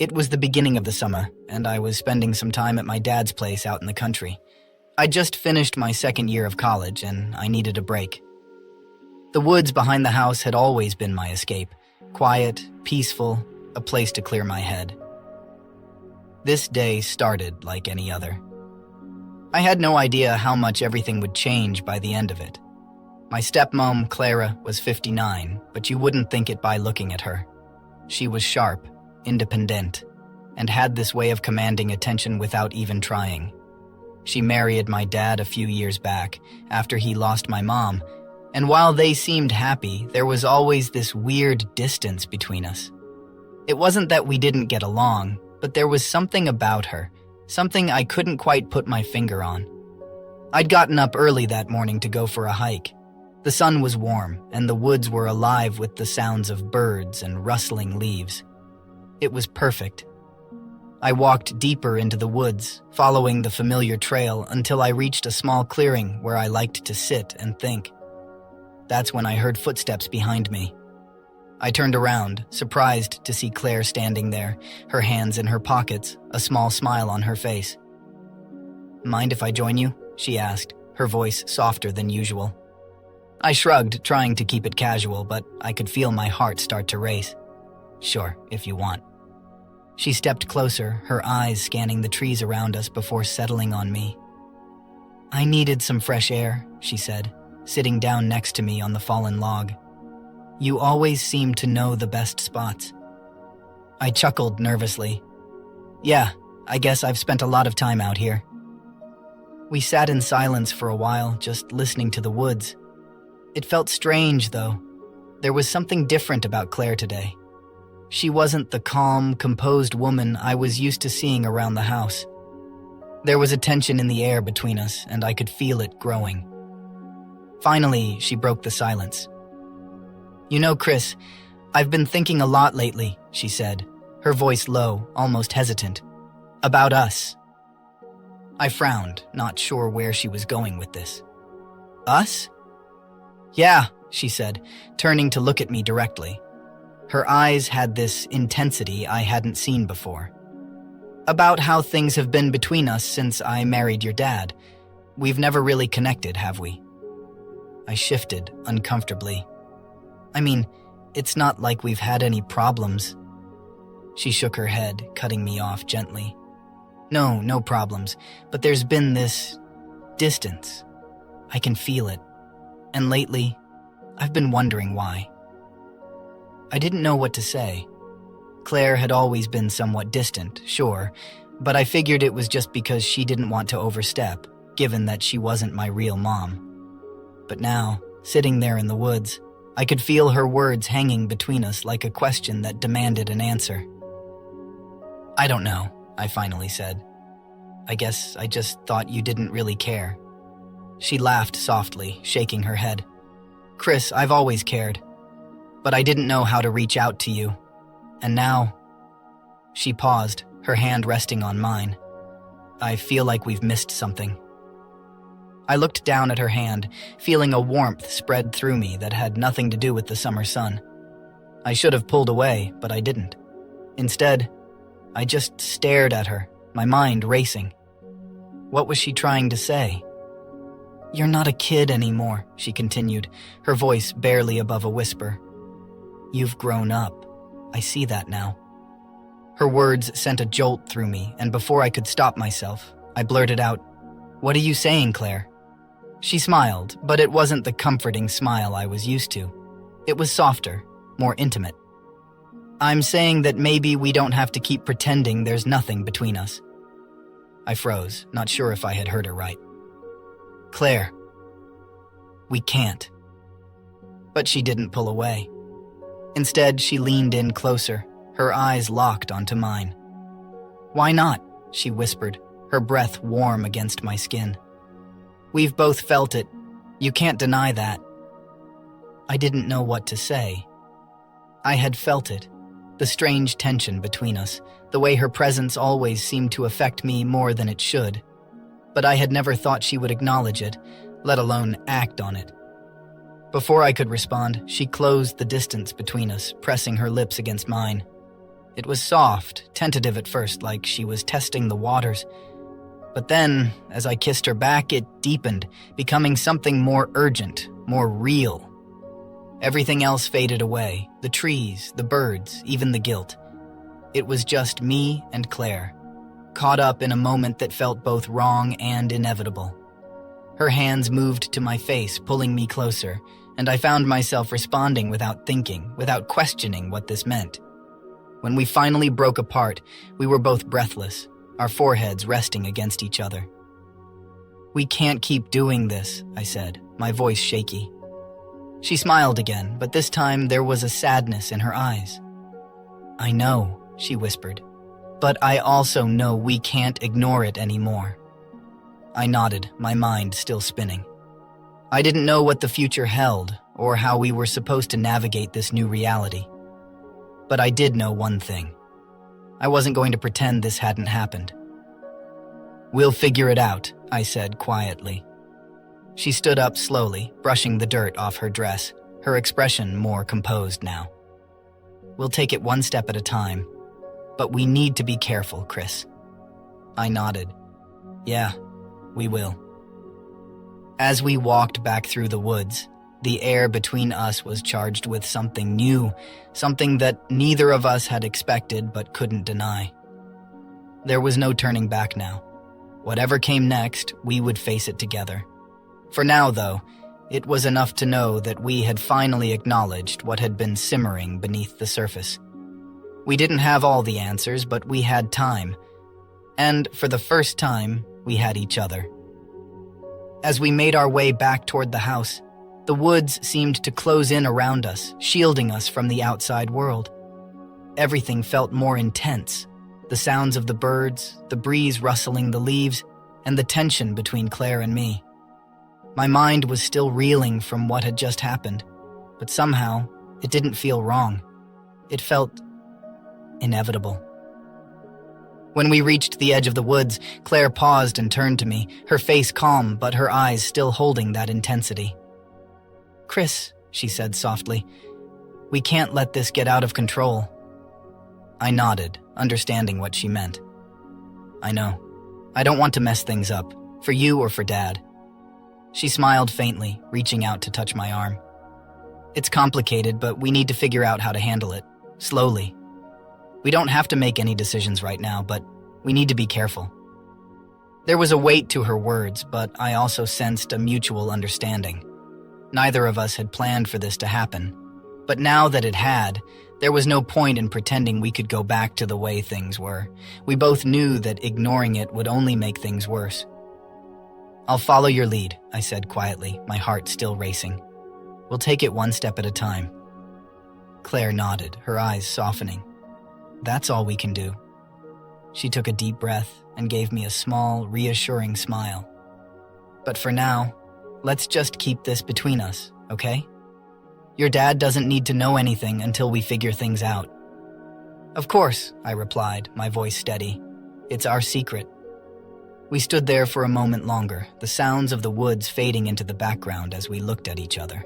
It was the beginning of the summer, and I was spending some time at my dad's place out in the country. I'd just finished my second year of college, and I needed a break. The woods behind the house had always been my escape. Quiet, peaceful, a place to clear my head. This day started like any other. I had no idea how much everything would change by the end of it. My stepmom, Clara, was 59, but you wouldn't think it by looking at her. She was sharp, independent, and had this way of commanding attention without even trying. She married my dad a few years back, after he lost my mom, and while they seemed happy, there was always this weird distance between us. It wasn't that we didn't get along, but there was something about her, something I couldn't quite put my finger on. I'd gotten up early that morning to go for a hike. The sun was warm, and the woods were alive with the sounds of birds and rustling leaves. It was perfect. I walked deeper into the woods, following the familiar trail until I reached a small clearing where I liked to sit and think. That's when I heard footsteps behind me. I turned around, surprised to see Claire standing there, her hands in her pockets, a small smile on her face. "Mind if I join you?" she asked, her voice softer than usual. I shrugged, trying to keep it casual, but I could feel my heart start to race. "Sure, if you want." She stepped closer, her eyes scanning the trees around us before settling on me. "I needed some fresh air," she said, sitting down next to me on the fallen log. "You always seem to know the best spots." I chuckled nervously. "Yeah, I guess I've spent a lot of time out here." We sat in silence for a while, just listening to the woods. It felt strange, though. There was something different about Claire today. She wasn't the calm, composed woman I was used to seeing around the house. There was a tension in the air between us, and I could feel it growing. Finally, she broke the silence. "You know, Chris, I've been thinking a lot lately," she said, her voice low, almost hesitant. "About us." I frowned, not sure where she was going with this. "Us?" "Yeah," she said, turning to look at me directly. Her eyes had this intensity I hadn't seen before. "About how things have been between us since I married your dad. We've never really connected, have we?" I shifted uncomfortably. "I mean, it's not like we've had any problems." She shook her head, cutting me off gently. No problems, but there's been this distance. I can feel it. And lately, I've been wondering why." I didn't know what to say. Claire had always been somewhat distant, sure, but I figured it was just because she didn't want to overstep, given that she wasn't my real mom. But now, sitting there in the woods, I could feel her words hanging between us like a question that demanded an answer. "I don't know," I finally said. "I guess I just thought you didn't really care." She laughed softly, shaking her head. "Chris, I've always cared, but I didn't know how to reach out to you. And now..." She paused, her hand resting on mine. "I feel like we've missed something." I looked down at her hand, feeling a warmth spread through me that had nothing to do with the summer sun. I should have pulled away, but I didn't. Instead, I just stared at her, my mind racing. What was she trying to say? "You're not a kid anymore," she continued, her voice barely above a whisper. "You've grown up. I see that now." Her words sent a jolt through me, and before I could stop myself, I blurted out, "What are you saying, Claire?" She smiled, but it wasn't the comforting smile I was used to. It was softer, more intimate. "I'm saying that maybe we don't have to keep pretending there's nothing between us." I froze, not sure if I had heard her right. "Claire, we can't." But she didn't pull away. Instead, she leaned in closer, her eyes locked onto mine. "Why not?" she whispered, her breath warm against my skin. "We've both felt it. You can't deny that." I didn't know what to say. I had felt it, the strange tension between us, the way her presence always seemed to affect me more than it should. But I had never thought she would acknowledge it, let alone act on it. Before I could respond, she closed the distance between us, pressing her lips against mine. It was soft, tentative at first, like she was testing the waters. But then, as I kissed her back, it deepened, becoming something more urgent, more real. Everything else faded away, the trees, the birds, even the guilt. It was just me and Claire, caught up in a moment that felt both wrong and inevitable. Her hands moved to my face, pulling me closer, and I found myself responding without thinking, without questioning what this meant. When we finally broke apart, we were both breathless, our foreheads resting against each other. "We can't keep doing this," I said, my voice shaky. She smiled again, but this time there was a sadness in her eyes. "I know," she whispered, "but I also know we can't ignore it anymore." I nodded, my mind still spinning. I didn't know what the future held, or how we were supposed to navigate this new reality. But I did know one thing. I wasn't going to pretend this hadn't happened. "We'll figure it out," I said quietly. She stood up slowly, brushing the dirt off her dress, her expression more composed now. "We'll take it one step at a time. But we need to be careful, Chris." I nodded. "Yeah, we will." As we walked back through the woods, the air between us was charged with something new, something that neither of us had expected but couldn't deny. There was no turning back now. Whatever came next, we would face it together. For now, though, it was enough to know that we had finally acknowledged what had been simmering beneath the surface. We didn't have all the answers, but we had time. And for the first time, we had each other. As we made our way back toward the house, the woods seemed to close in around us, shielding us from the outside world. Everything felt more intense. The sounds of the birds, the breeze rustling the leaves, and the tension between Claire and me. My mind was still reeling from what had just happened, but somehow it didn't feel wrong. It felt inevitable. When we reached the edge of the woods, Claire paused and turned to me, her face calm but her eyes still holding that intensity. "Chris," she said softly, "we can't let this get out of control." I nodded, understanding what she meant. "I know. I don't want to mess things up, for you or for Dad." She smiled faintly, reaching out to touch my arm. "It's complicated, but we need to figure out how to handle it, slowly. We don't have to make any decisions right now, but we need to be careful." There was a weight to her words, but I also sensed a mutual understanding. Neither of us had planned for this to happen, but now that it had, there was no point in pretending we could go back to the way things were. We both knew that ignoring it would only make things worse. "I'll follow your lead," I said quietly, my heart still racing. "We'll take it one step at a time." Claire nodded, her eyes softening. "That's all we can do." She took a deep breath and gave me a small, reassuring smile. "But for now, let's just keep this between us, okay? Your dad doesn't need to know anything until we figure things out." "Of course," I replied, my voice steady. "It's our secret." We stood there for a moment longer, the sounds of the woods fading into the background as we looked at each other.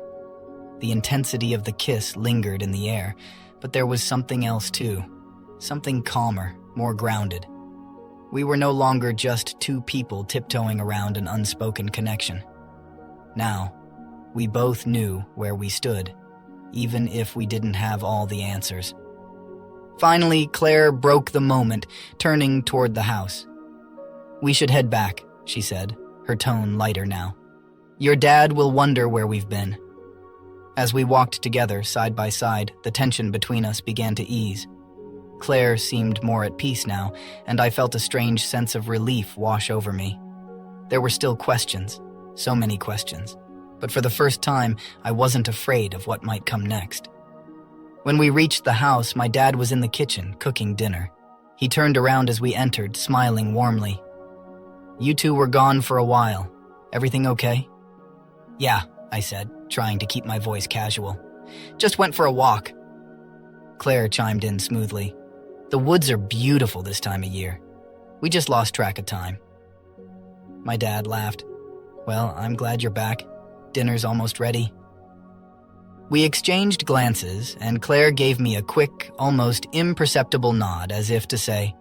The intensity of the kiss lingered in the air, but there was something else too. Something calmer, more grounded. We were no longer just two people tiptoeing around an unspoken connection. Now, we both knew where we stood, even if we didn't have all the answers. Finally, Claire broke the moment, turning toward the house. "We should head back," she said, her tone lighter now. "Your dad will wonder where we've been." As we walked together, side by side, the tension between us began to ease. Claire seemed more at peace now, and I felt a strange sense of relief wash over me. There were still questions, so many questions, but for the first time, I wasn't afraid of what might come next. When we reached the house, my dad was in the kitchen, cooking dinner. He turned around as we entered, smiling warmly. "You two were gone for a while. Everything okay?" "Yeah," I said, trying to keep my voice casual. "Just went for a walk." Claire chimed in smoothly. "The woods are beautiful this time of year. We just lost track of time." My dad laughed. "Well, I'm glad you're back. Dinner's almost ready." We exchanged glances, and Claire gave me a quick, almost imperceptible nod as if to say,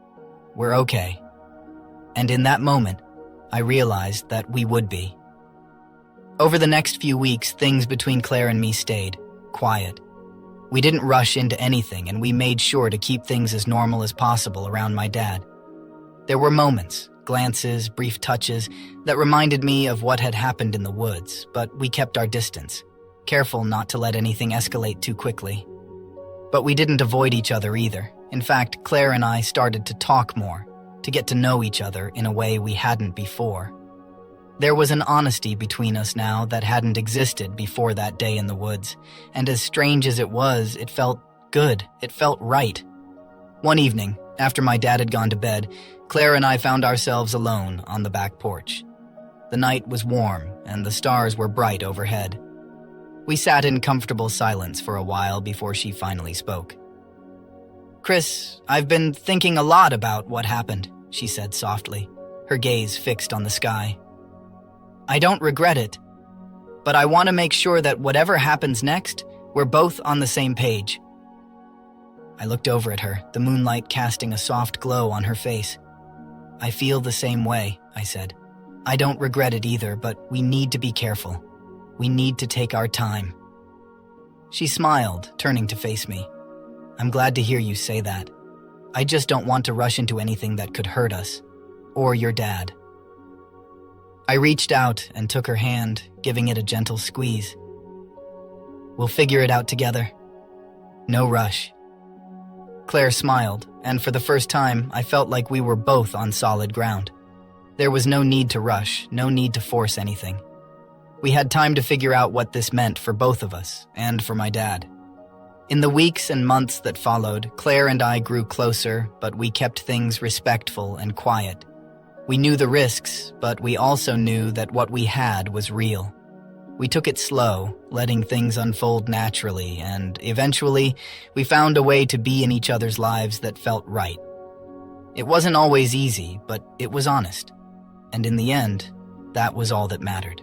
"We're okay." And in that moment, I realized that we would be. Over the next few weeks, things between Claire and me stayed quiet. We didn't rush into anything, and we made sure to keep things as normal as possible around my dad. There were moments, glances, brief touches, that reminded me of what had happened in the woods, but we kept our distance, careful not to let anything escalate too quickly. But we didn't avoid each other either. In fact, Claire and I started to talk more, to get to know each other in a way we hadn't before. There was an honesty between us now that hadn't existed before that day in the woods, and as strange as it was, it felt good, it felt right. One evening, after my dad had gone to bed, Claire and I found ourselves alone on the back porch. The night was warm, and the stars were bright overhead. We sat in comfortable silence for a while before she finally spoke. "Chris, I've been thinking a lot about what happened," she said softly, her gaze fixed on the sky. "I don't regret it, but I want to make sure that whatever happens next, we're both on the same page." I looked over at her, the moonlight casting a soft glow on her face. "I feel the same way," I said. "I don't regret it either, but we need to be careful. We need to take our time." She smiled, turning to face me. "I'm glad to hear you say that. I just don't want to rush into anything that could hurt us, or your dad." I reached out and took her hand, giving it a gentle squeeze. "We'll figure it out together. No rush." Claire smiled, and for the first time, I felt like we were both on solid ground. There was no need to rush, no need to force anything. We had time to figure out what this meant for both of us, and for my dad. In the weeks and months that followed, Claire and I grew closer, but we kept things respectful and quiet. We knew the risks, but we also knew that what we had was real. We took it slow, letting things unfold naturally, and eventually, we found a way to be in each other's lives that felt right. It wasn't always easy, but it was honest. And in the end, that was all that mattered.